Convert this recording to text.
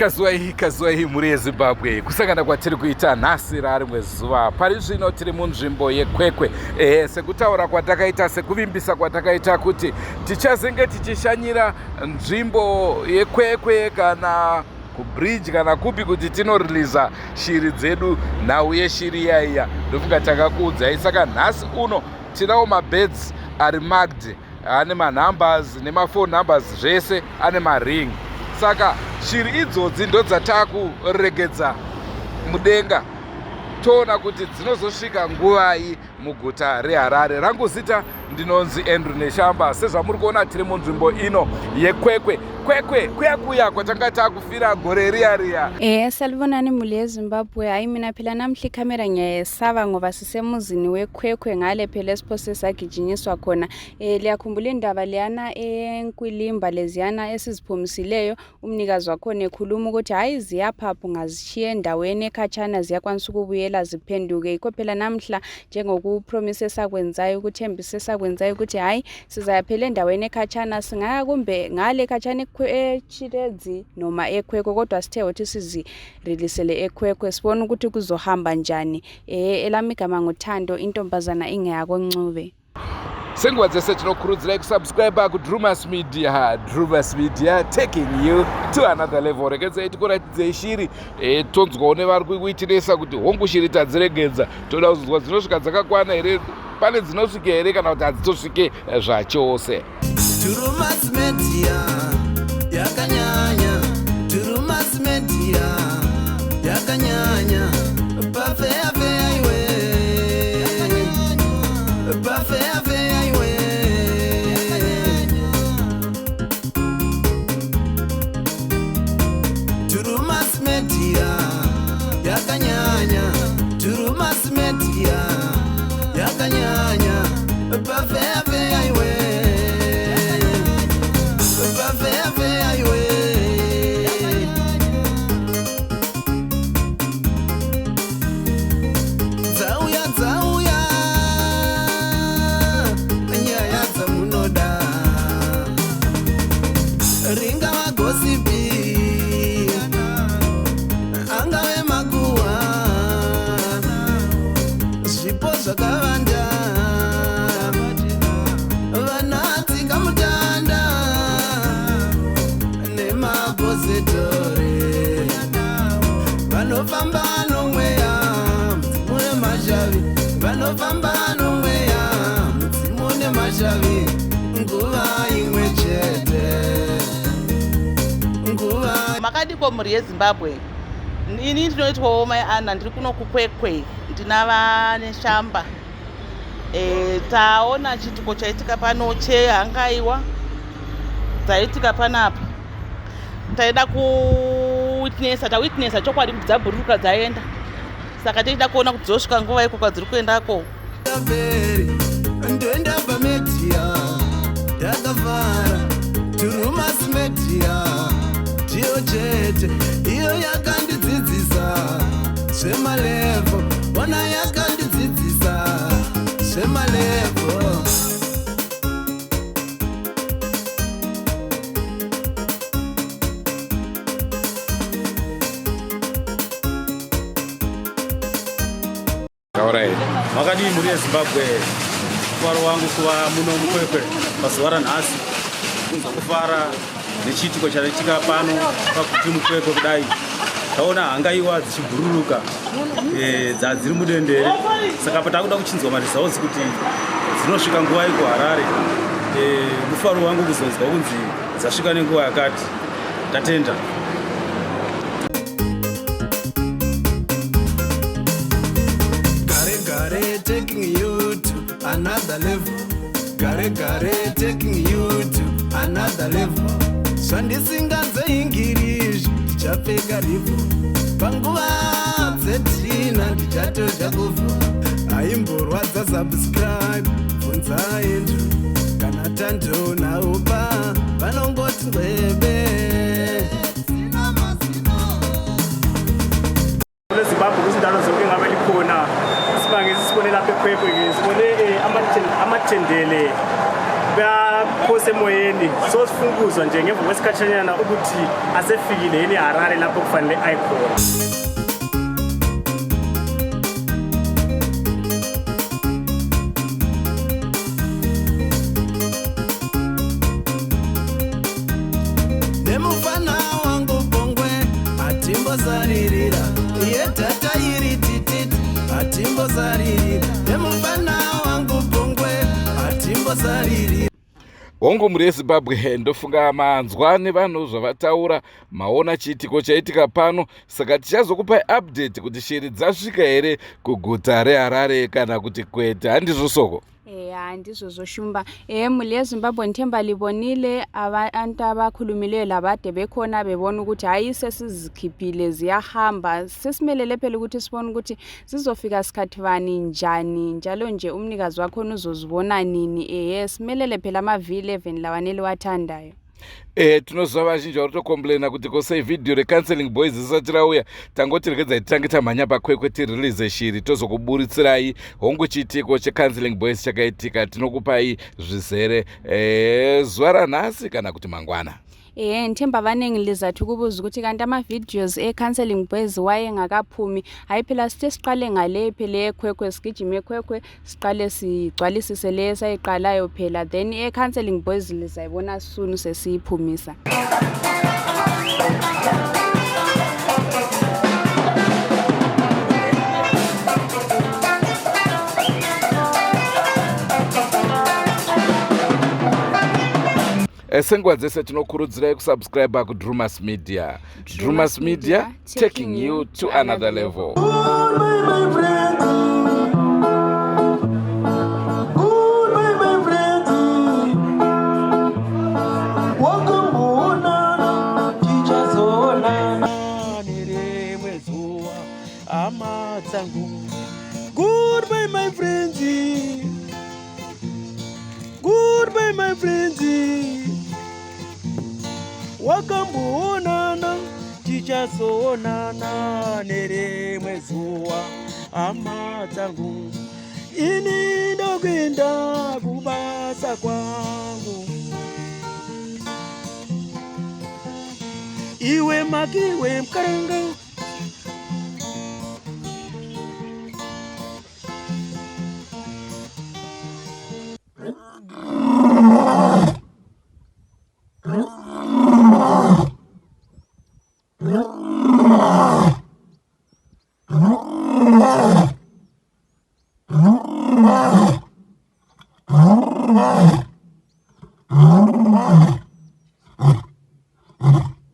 Kazwai muri Zimbabwe kusangana kwatiri kuita nhasi rarimwe zuva pari zvino tiri munzvimbo yeKwekwe sekutaura kwatakaita sekuvimbisa kwatakaita kuti tichazenge tichishanyira nzvimbo yeKwekwe kana kubridge kana kupi kuti tinoriliza shiri dzedu nhau yeshiri yaiya ndofunga takakuudzai saka nhasi uno tinawo mabeds ari marked ane manumbers nemafone numbers zvese ane maring saka shiri idzodzi ndo dzatakuregedza mudenga toona kuti dzinozosvika nguvai muguta reHarare. Rangu zita ndinonzi Andrew Neshamba. Sezvamuri kuona tiri munzvimbo ino yeKwekwe. Kwekwe kuya kwatanga takufira gore riya. Salibonani muli eZimbabwe. Hayi mina phela namhla ikhamera ngiyesaba ngoba sisemuzini weKwekwe ngale phela esipho sagijinyiswa khona. Liyakhumbula indaba liyana enkwilimba leziyana esiziphumisileyo umnikazi wakhona ekhuluma ukuthi hayi ziyaphapha ngazishiya endaweni ekhatshana ziyakwanisa ukubuyela ziphenduke. Yikho phela namhla njengokupromise esakwenzayo ukuthembisa esakwenzayo ukuthi hayi sizayaphela endaweni ekhatshana singaya kumbe ngale ekhatshana eChiredzi noma eKwekwe kodwa sithe ukuthi sizirelisele eKwekwe sibona ukuthi kuzohamba njani. Elami igama nguThando intombazana ingeyakoNcube. Senguva dzese tinokurudzirai kusubscribe kuDrewmas Media. Drewmas Media taking you to another level. Regedzai tikuratidzei shiri tonzwawo nevari kuitiresa kuti hongu shiri tadziregedza toda kuzonzwa dzinosvika dzakakwana here, pane dzinosvika here kana kuti hadzitosvike zvachose. Drewmas Media yakanyanya, Drewmas Media yakanyanya, pafea fea iwe, pafea fea iwe. Drewmas Media yakanyanya, Drewmas Media yakanyanya, pafea fea iwe. Makadiko muri yeZimbabwe. Ini ndinoitwawo mai Ana ndiri kuno kuKwekwe ndinava neshamba. Taona chituko chaitika pano chehangaiwa dzaitika panapa. Taida tawitnessa chokwadi kuti dzabhururuka dzaenda. Saka tichida kuona kuti dzosvika nguva iko kwadziri kuendako. Ndoenda pamedia yakavhara Drewmas Media ndiyo chete iyo yakandidzidzisa zvemalevo, ona yakandidzidzisa zvemalevo. Makadii muri yeZimbabwe. Mufaro wangu kuva muno muKwekwe pazuva ranhasi, kunza kufara nechitiko chaitika pano pakuti muKwekwe kudai. Taona hangaiwa dzichibhururuka dziri mudendere, saka patakuda kuchinzwa maresults kuti dzinosvika nguva iko Harare. Mufaro wangu kuzonzwa kunzi dzasvika nenguva yakati. Tatenda. Taking you to another level. Gare taking you to another level. Shandisinganze English chapeka rivo. Panguva dzetina ndichatoja kufu. Aimborwadza subscribe funza Andrew kana Thando naupa vanongoti ndlebe. Zimbabwe kuzindalo zonke ngabe likhona. Sibangise sibone lapha eKwekwe sibone amathendele phose emoyeni sosifunguzwa nje ngemva kwesikhatshanyana ukuthi asefikile yini eHarare lapho kufanele ayikhona. Nemufana wangu Bongwe atimbozaririra yedhata iri tititi atimbozaririra nemufana wangu Bongwe atimbozaririra. hongu muri yeZimbabwe ndofunga manzwa nevanhu zvavataura maona chiitiko chaitika pano, saka tichazokupai update kuti shiri dzasvika here kuguta reHarare kana kuti kwete, handizvo soko? Handizvo zvoshumba. Mhuri yeZimbabwe ndithemba libonile abantu abakhulumileyo labade bekhona bebona ukuthi hayi sesizikhiphile ziyahamba, sesimelele phela ukuthi sibone ukuthi zizofika sikhathi bani njani, njalo nje umnikazi wakhona uzozibona nini. Simelele phela ama-V11 lawanele wathandayo. Tinozwa vazhinji vari kutokomplaina kuti kose video recounseling boys risati rauya tangoti rekedza titange tamhanya paKwekwe tirelease shiri tozokuburitsirayi hongu chiitiko checounseling boys chakaitika. Tinokupai zvizere zuva ranhasi kana kuti mangwana. Ndithemba vanenge lizathu kubuza ukuthi kanti ama-videos e-counseling boys wayengakaphumi. Hayi phela sithe siqale ngale phela eKwekwe, sigijime eKwekwe siqale sigcwalisise le sayiqalayo phela, then e-counseling boys lizayibona soon sesiyiphumisa. Senguva dzese tinokurudzirai kusubscribe kuDrewmas Media. Drewmas Media, taking you to another level. Goodbye my friends. Goodbye my friends. Wakamboonana tichazoonana nerimwe zuva hama dzangu, ini ndokuenda kubasa kwangu. Iwe makiwe mkarenga